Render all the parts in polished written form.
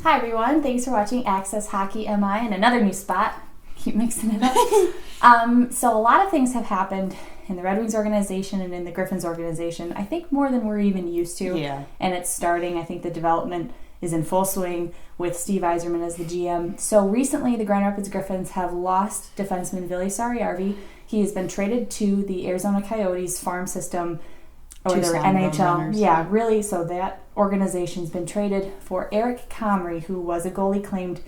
Hi everyone, thanks for watching Access Hockey MI in another new spot. Keep mixing it up. So a lot of things have happened in the Red Wings organization and in the Griffins organization. I think more than we're even used to. Yeah. And it's starting. I think the development is in full swing with Steve Yzerman as the GM. So recently the Grand Rapids Griffins have lost defenseman Vili Saarijarvi. He has been traded to the Arizona Coyotes farm system or their NHL. Yeah, really. So that organization's been traded for Eric Comrie, who was a goalie claimed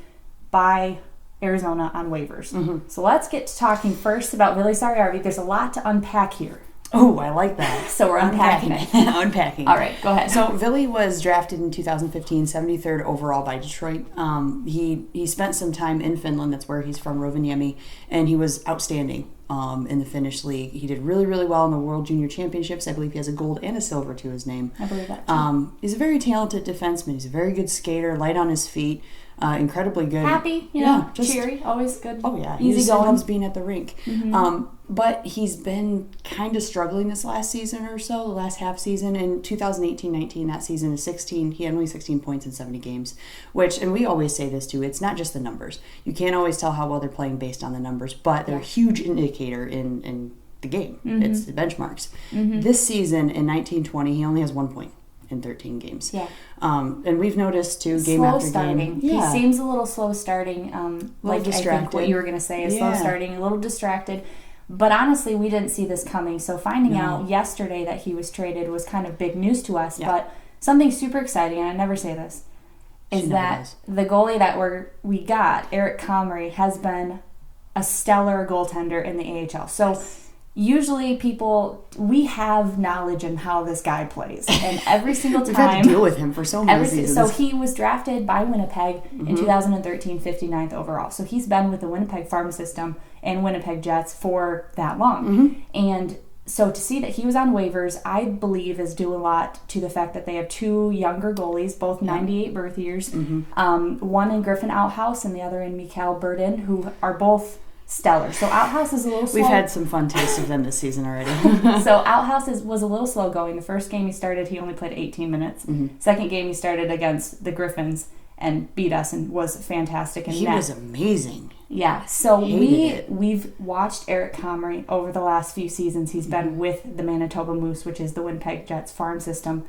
by Arizona on waivers. Mm-hmm. So let's get to talking first about Vili Saarijarvi. There's a lot to unpack here. Oh, I like that. So we're unpacking it. Unpacking. All right, go ahead. So Vili was drafted in 2015, 73rd overall by Detroit. He spent some time in Finland. That's where he's from, Rovaniemi, and he was outstanding in the Finnish league. He did really, really well in the World Junior Championships. I believe he has a gold and a silver to his name. I believe that too. He's a very talented defenseman. He's a very good skater, light on his feet. Incredibly good. Happy, cheery, always good. Oh yeah, easy he going. loves being at the rink. Mm-hmm. But he's been kind of struggling this last season or so, the last half season. In 2018-19, that season is 16. He had only 16 points in 70 games, which, and we always say this too, it's not just the numbers. You can't always tell how well they're playing based on the numbers, but they're a huge indicator in the game. Mm-hmm. It's the benchmarks. Mm-hmm. This season in 19-20, he only has 1 point in 13 games. Yeah. And we've noticed too, game slow after starting. game. Yeah. He seems a little slow starting. Like distracted. I think what you were going to say is slow starting, a little distracted. But honestly, we didn't see this coming. So finding out yesterday that he was traded was kind of big news to us. Yeah. But something super exciting, and I never say this, is that the goalie that we got, Eric Comrie, has been a stellar goaltender in the AHL. So usually we have knowledge in how this guy plays. And every single time... We've had to deal with him for so many seasons. So he was drafted by Winnipeg in 2013, 59th overall. So he's been with the Winnipeg farm system and Winnipeg Jets for that long. And so to see that he was on waivers, I believe is due a lot to the fact that they have two younger goalies, both 98 birth years. One in Griffin Outhouse and the other in Mikael Burden, who are both stellar. So Outhouse is a little slow. We've had some fun taste of them this season already. So Outhouse was a little slow going. The first game he started, he only played 18 minutes. Second game he started against the Griffins and beat us and was fantastic. And he was amazing. Yeah. So we've watched Eric Comrie over the last few seasons. He's been with the Manitoba Moose, which is the Winnipeg Jets farm system.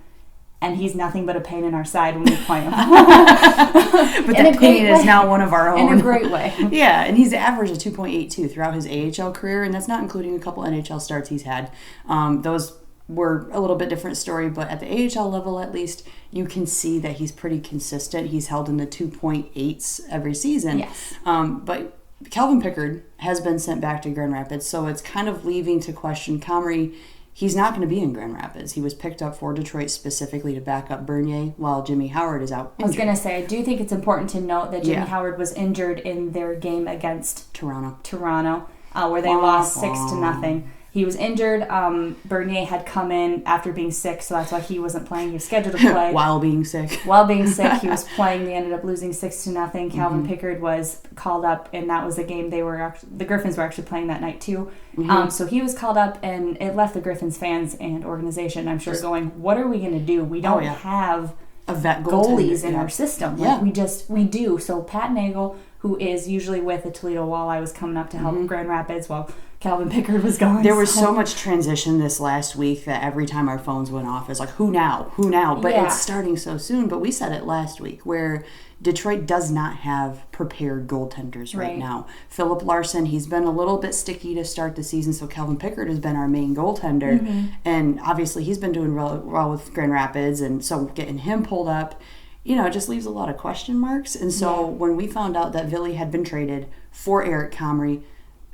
And he's nothing but a pain in our side when we play him. But that pain is now one of our own. In a great way. Yeah, and he's averaged a 2.82 throughout his AHL career, and that's not including a couple NHL starts he's had. Those were a little bit different story, but at the AHL level at least, you can see that he's pretty consistent. He's held in the 2.8s every season. Yes. But Calvin Pickard has been sent back to Grand Rapids, so it's kind of leaving to question Comrie. He's not going to be in Grand Rapids. He was picked up for Detroit specifically to back up Bernier while Jimmy Howard is out injured. I was going to say, I do think it's important to note that Jimmy Howard was injured in their game against Toronto, where they lost 6-0. He was injured. Bernier had come in after being sick, so that's why he wasn't playing. He was scheduled to play. While being sick, he was playing. They ended up losing 6-0. Calvin Pickard was called up, and that was the game the Griffins were actually playing that night too. So he was called up, and it left the Griffins fans and organization, I'm sure, going, what are we going to do? We don't have a vet goalies in our system. Like we do. So Pat Nagel, who is usually with the Toledo Walleye, was coming up to help Grand Rapids while Calvin Pickard was going. There was so much transition this last week that every time our phones went off, it's like, who now? But it's starting so soon. But we said it last week, where Detroit does not have prepared goaltenders right now. Philip Larson, he's been a little bit sticky to start the season, so Calvin Pickard has been our main goaltender. And obviously he's been doing well with Grand Rapids, and so getting him pulled up, it just leaves a lot of question marks. And so when we found out that Vili had been traded for Eric Comrie,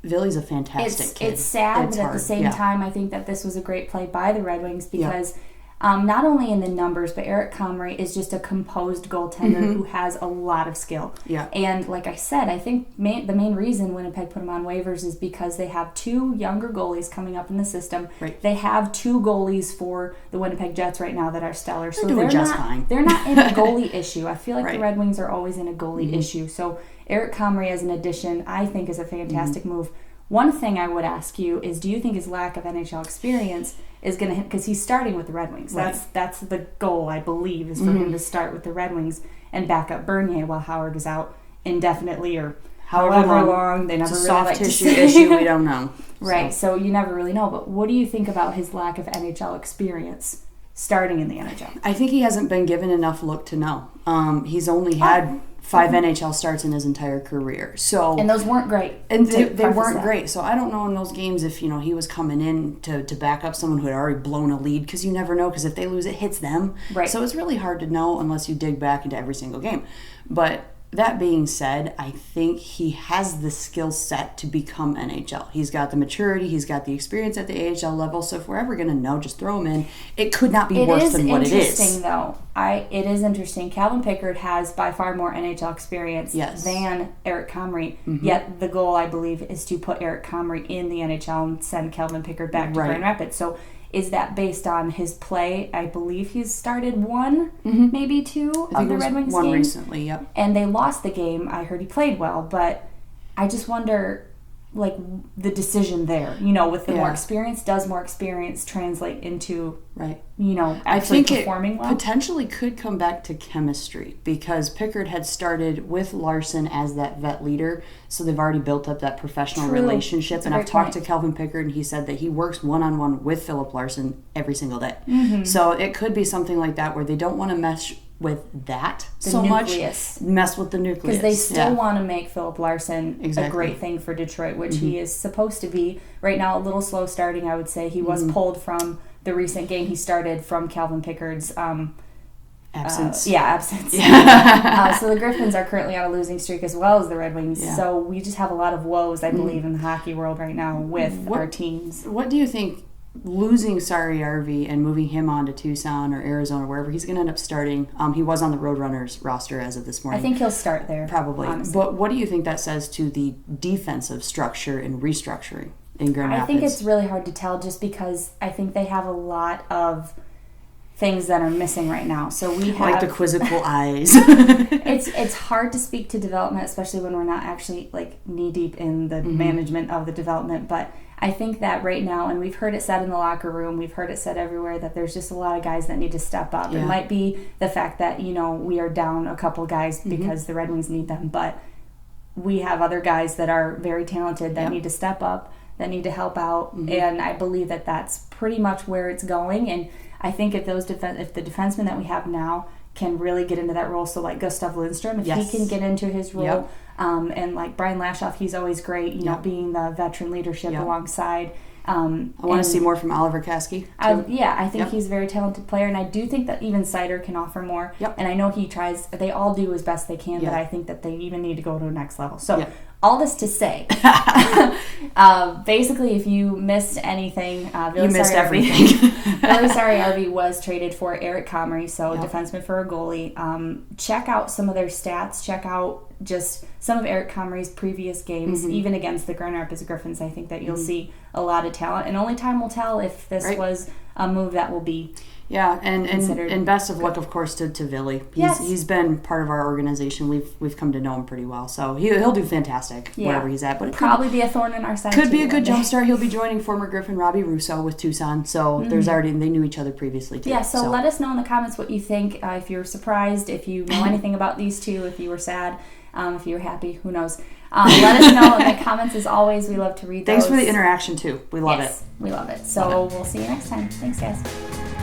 Vili's a fantastic kid. It's sad, but at the same time, I think that this was a great play by the Red Wings because not only in the numbers, but Eric Comrie is just a composed goaltender who has a lot of skill. Yeah. And like I said, I think the main reason Winnipeg put him on waivers is because they have two younger goalies coming up in the system. Right. They have two goalies for the Winnipeg Jets right now that are stellar. They're doing just fine. They're not in a goalie issue. I feel like the Red Wings are always in a goalie issue. So Eric Comrie as an addition, I think, is a fantastic move. one thing I would ask you is, do you think his lack of NHL experience is going to hit, because he's starting with the Red Wings. Right. That's the goal, I believe, is for him to start with the Red Wings and back up Bernier while Howard is out indefinitely, or however long. They never it's a really soft like tissue to say. issue, we don't know. Right, so you never really know. But what do you think about his lack of NHL experience starting in the NHL? I think he hasn't been given enough look to know. He's only had 5 NHL starts in his entire career. And those weren't great. And they weren't great. So I don't know in those games if, he was coming in to back up someone who had already blown a lead, because you never know, because if they lose, it hits them. Right. So it's really hard to know unless you dig back into every single game. But that being said, I think he has the skill set to become NHL. He's got the maturity, he's got the experience at the AHL level, so if we're ever going to know, just throw him in. It could not be worse than what it is. It is interesting, though. It is interesting. Calvin Pickard has by far more NHL experience than Eric Comrie, yet the goal, I believe, is to put Eric Comrie in the NHL and send Calvin Pickard back to Grand Rapids. So is that based on his play? I believe he's started 1, maybe 2 of the Red Wings one games. Recently, yep. And they lost the game. I heard he played well, but I just wonder, the decision there, with the more experience, does more experience translate into, actually performing well? Potentially could come back to chemistry, because Pickard had started with Larson as that vet leader, so they've already built up that professional relationship. And I've talked to Calvin Pickard, and he said that he works one-on-one with Philip Larson every single day. So it could be something like that, where they don't want to mesh with that nucleus. Mess with the nucleus. Because they still want to make Philip Larson a great thing for Detroit, which he is supposed to be. Right now, a little slow starting, I would say. He was pulled from the recent game he started from Calvin Pickard's absence. Absence. So the Griffins are currently on a losing streak, as well as the Red Wings. Yeah. So we just have a lot of woes, I believe, in the hockey world right now with our teams. What do you think? Losing Saarijarvi and moving him on to Tucson or Arizona, wherever he's going to end up starting. He was on the Roadrunners roster as of this morning. I think he'll start there. Probably. Honestly. But what do you think that says to the defensive structure and restructuring in Grand Rapids? I think it's really hard to tell, just because I think they have a lot of things that are missing right now. So we have, like the quizzical eyes. It's hard to speak to development, especially when we're not actually knee deep in the management of the development. But I think that right now, and we've heard it said in the locker room, we've heard it said everywhere, that there's just a lot of guys that need to step up. Yeah. It might be the fact that, we are down a couple guys because the Red Wings need them, but we have other guys that are very talented that need to step up, that need to help out, and I believe that that's pretty much where it's going. And I think if the defensemen that we have now can really get into that role, so like Gustav Lindstrom, if he can get into his role, and like Brian Lashoff, he's always great, being the veteran leadership alongside. I want to see more from Oliver Kasky. I think he's a very talented player, and I do think that even Sider can offer more. And I know he tries, they all do as best they can, but I think that they even need to go to the next level. So all this to say, basically, if you missed anything, you missed everything. Vili Saarijarvi was traded for Eric Comrie, so defenseman for a goalie. Check out some of their stats. Check out just some of Eric Comrie's previous games, even against the Grand Rapids Griffins. I think that you'll see a lot of talent, and only time will tell if this was a move that will be. Yeah, and best of luck, of course, to Vili. He's been part of our organization. We've come to know him pretty well, so he'll do fantastic wherever he's at. But it probably be a thorn in our side. Could be a good jumpstart. He'll be joining former Griffin Robbie Russo with Tucson, so there's already, they knew each other previously too. Yeah, so let us know in the comments what you think. If you're surprised, if you know anything about these two, if you were sad, if you were happy, who knows. Let us know in the comments. As always, we love to read those. Thanks for the interaction too. We love it. We love it. So we'll see you next time. Thanks, guys.